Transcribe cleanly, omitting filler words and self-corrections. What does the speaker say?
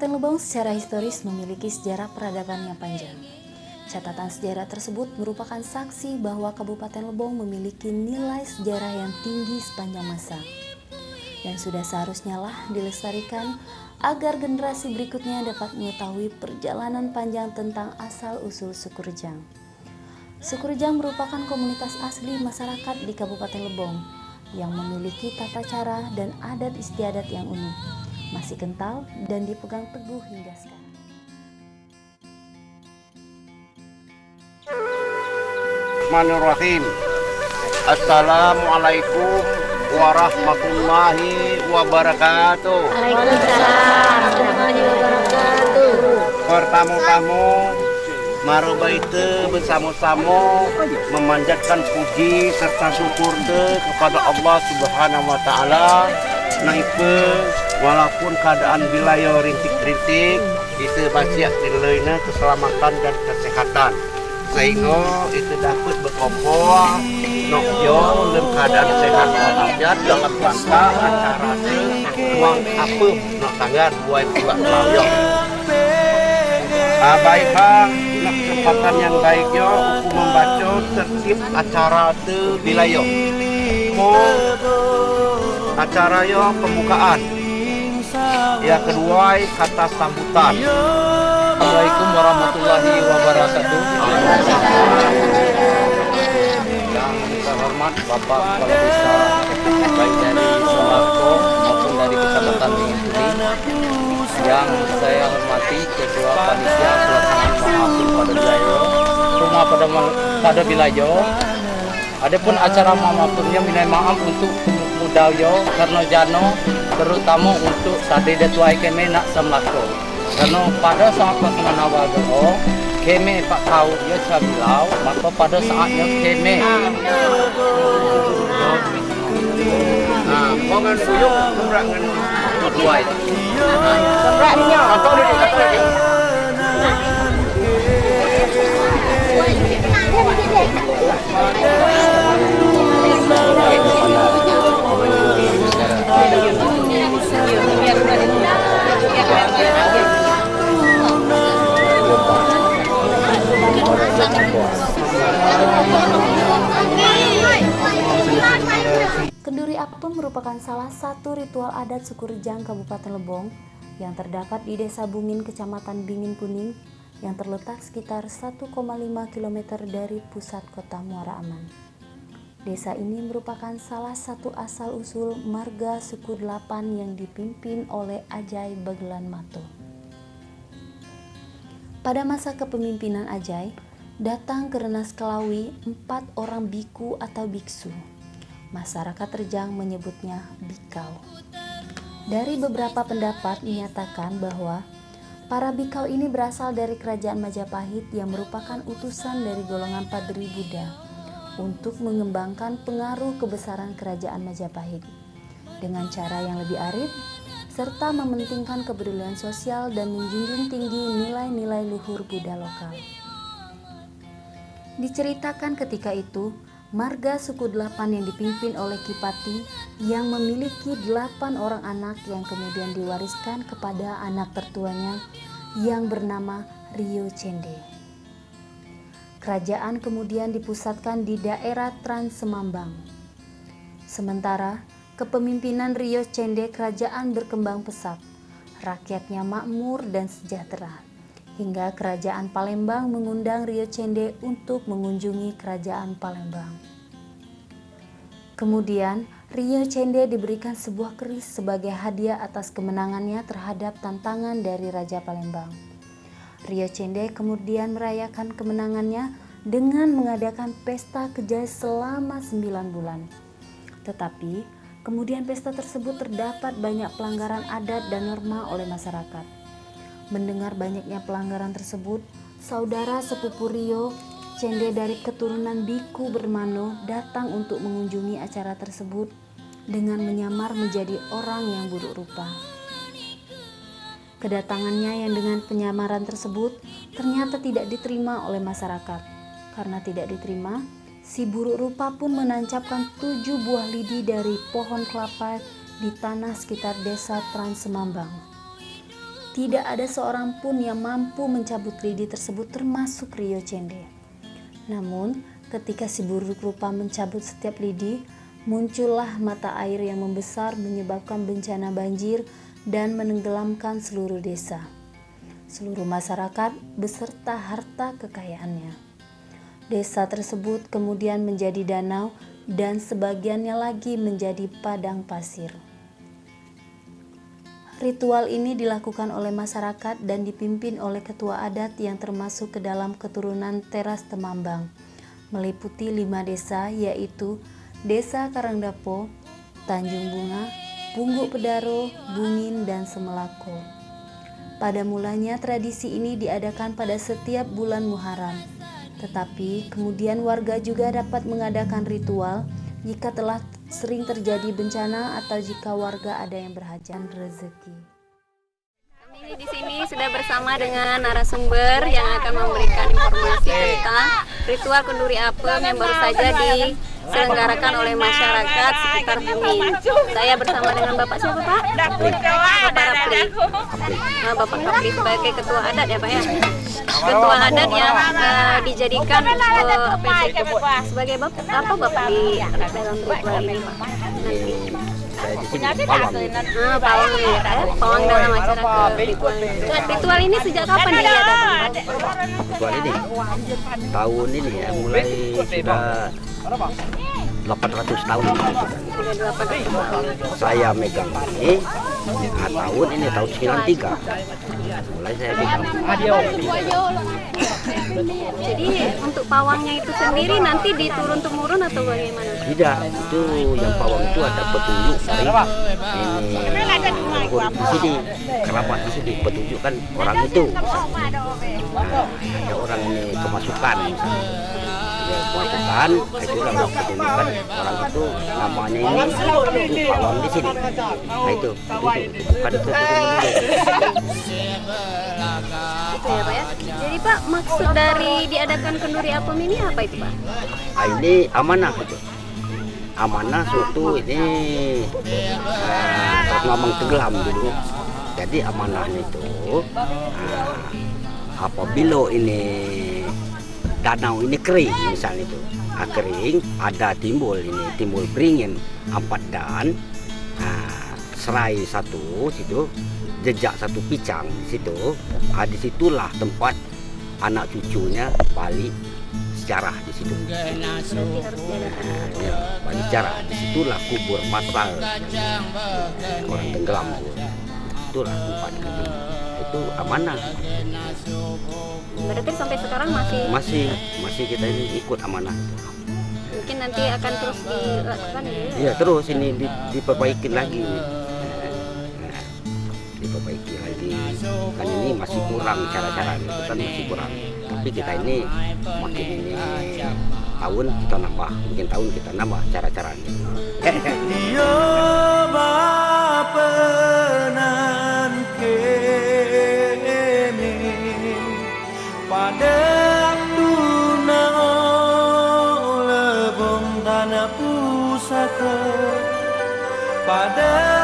Kabupaten Lebong secara historis memiliki sejarah peradaban yang panjang. Catatan sejarah tersebut merupakan saksi bahwa Kabupaten Lebong memiliki nilai sejarah yang tinggi sepanjang masa. Dan sudah seharusnya lah dilestarikan agar generasi berikutnya dapat mengetahui perjalanan panjang tentang asal-usul suku Rejang. Suku Rejang merupakan komunitas asli masyarakat di Kabupaten Lebong yang memiliki tata cara dan adat istiadat yang unik, masih kental dan dipegang teguh hingga sekarang. Bismillahirrahmanirrahim. Assalamualaikum warahmatullahi wabarakatuh. Waalaikumsalam warahmatullahi wabarakatuh. Pertama-tama marobaite bersama-sama memanjatkan puji serta syukur kepada Allah Subhanahu wa taala. Naipe walaupun keadaan wilayah rintik-rintik kita basiat nilainya keselamatan dan kesehatan, sehingga itu dapat berkumpul nok yo dalam keadaan sehat walafiat dalam rangka acara uang apa nok tanggal buat juga lawyok. Baiklah, nak kesempatan yang baiknya aku membaca tertib acara tu wilayah. Acara yo pembukaan. Yang kedua kata sambutan. Assalamualaikum warahmatullahi wabarakatuh. Yang terhormat Bapak Kepala Desa, baik dari Semarko maupun dari Kecamatan Tinggi, yang saya hormati Ketua Panitia Pelaksanaan Maafun pada wilayah Rumah pada wilayah. Adapun acara maafurnya minta maaf untuk Mudayo karena Jano, terutama untuk Sadede Tuai Keme nak Semlako. Karena pada saat pelaksanaan awal doa, keme pak tahu dia cabilau, maka pada saatnya keme. Kongan buyuk keberangan Kedua itu. keberangannya. Atau dia Kenduri Apem merupakan salah satu ritual adat suku Rejang Kabupaten Lebong yang terdapat di Desa Bungin, Kecamatan Bingin Kuning yang terletak sekitar 1,5 km dari pusat kota Muara Aman. Desa ini merupakan salah satu asal-usul marga suku Delapan yang dipimpin oleh Ajai Bagelan Mato. Pada masa kepemimpinan Ajai, datang ke Renas Kelawi 4 orang biku atau biksu. Masyarakat Rejang menyebutnya bikau. Dari beberapa pendapat menyatakan bahwa para bikau ini berasal dari kerajaan Majapahit yang merupakan utusan dari golongan Padri Buddha untuk mengembangkan pengaruh kebesaran kerajaan Majapahit dengan cara yang lebih arif serta mementingkan kepedulian sosial dan menjunjung tinggi nilai-nilai luhur Buddha lokal. Diceritakan ketika itu, marga suku Delapan yang dipimpin oleh Kipati yang memiliki 8 orang anak yang kemudian diwariskan kepada anak tertuanya yang bernama Rio Cende. Kerajaan kemudian dipusatkan di daerah Trans Semambang. Sementara kepemimpinan Rio Cende, kerajaan berkembang pesat, rakyatnya makmur dan sejahtera, hingga kerajaan Palembang mengundang Rio Cende untuk mengunjungi kerajaan Palembang. Kemudian Rio Cende diberikan sebuah keris sebagai hadiah atas kemenangannya terhadap tantangan dari Raja Palembang. Rio Cende kemudian merayakan kemenangannya dengan mengadakan pesta kejai selama 9 bulan. Tetapi kemudian pesta tersebut terdapat banyak pelanggaran adat dan norma oleh masyarakat. Mendengar banyaknya pelanggaran tersebut, saudara sepupu Rio Cende dari keturunan biku Bermano datang untuk mengunjungi acara tersebut dengan menyamar menjadi orang yang buruk rupa. Kedatangannya yang dengan penyamaran tersebut ternyata tidak diterima oleh masyarakat. Karena tidak diterima, si buruk rupa pun menancapkan 7 buah lidi dari pohon kelapa di tanah sekitar desa Trans Semambang. Tidak ada seorang pun yang mampu mencabut lidi tersebut termasuk Rio Cende. Namun ketika si buruk rupa mencabut setiap lidi, muncullah mata air yang membesar menyebabkan bencana banjir dan menenggelamkan seluruh desa, seluruh masyarakat beserta harta kekayaannya. Desa tersebut kemudian menjadi danau dan sebagiannya lagi menjadi padang pasir. Ritual ini dilakukan oleh masyarakat dan dipimpin oleh ketua adat yang termasuk ke dalam keturunan Teras Temambang, meliputi 5 desa yaitu Desa Karangdapo, Tanjung Bunga, Pungguk Pedaro, Bungin, dan Semelako. Pada mulanya tradisi ini diadakan pada setiap bulan Muharram, tetapi kemudian warga juga dapat mengadakan ritual jika telah sering terjadi bencana atau jika warga ada yang berhajat rezeki. Kami di sini sudah bersama dengan narasumber yang akan memberikan informasi tentang ritual kenduri apem yang baru saja diselenggarakan oleh masyarakat sekitar Bungin. Saya bersama dengan Bapak siapa Pak? Bapak Rapli. Nah, Bapak Rapli sebagai ketua adat ya Pak ya? Ketua adat yang dijadikan sebagai Bapak di dalam ritual ini Pak? Nanti. Pawang ya, pawang dalam acara ritual ini. Ritual ini sejak kapan diadakan? Ritual ini tahun ini ya mulai sudah 800 tahun. Saya megang ini tahun ini tahun 93. Mulai saya pegang. Jadi untuk pawangnya itu sendiri nanti diturun-temurun atau bagaimana? Tidak, itu yang pawang itu ada petunjuk dari leluhur di sini, kerabat di sini, petunjuk kan orang itu. Nah, ada orang ini kemasukan, dia kemasukan, itu lah petunjukkan orang itu namanya ini itu pawang di sini. Nah itu bukan itu. Itu ya Pak ya. Jadi Pak, maksud dari diadakan kenduri apem ini apa itu Pak? Nah, ini amanah itu. Amanah suatu ini memang tenggelam dulu. Jadi amanahnya itu apabila ini danau ini kering misalnya itu, kering ada timbul beringin 4 dan serai satu situ, jejak satu picang di situ, disitulah tempat anak cucunya balik sejarah di situ. Balik sejarah disitulah kubur masal orang tenggelam itu. Itulah tempat itu amanah. Berarti sampai sekarang masih kita ini ikut amanah. Mungkin nanti akan terus dilakukan ya? Iya terus ini diperbaiki lagi. Diperbaiki lagi kan ini masih kurang cara-cara itu kan masih kurang, tapi kita ini makin ini tahun kita nambah, mungkin tahun kita nambah cara-caranya. Dia bapenan kene pada dunau lebong tanah pusaka pada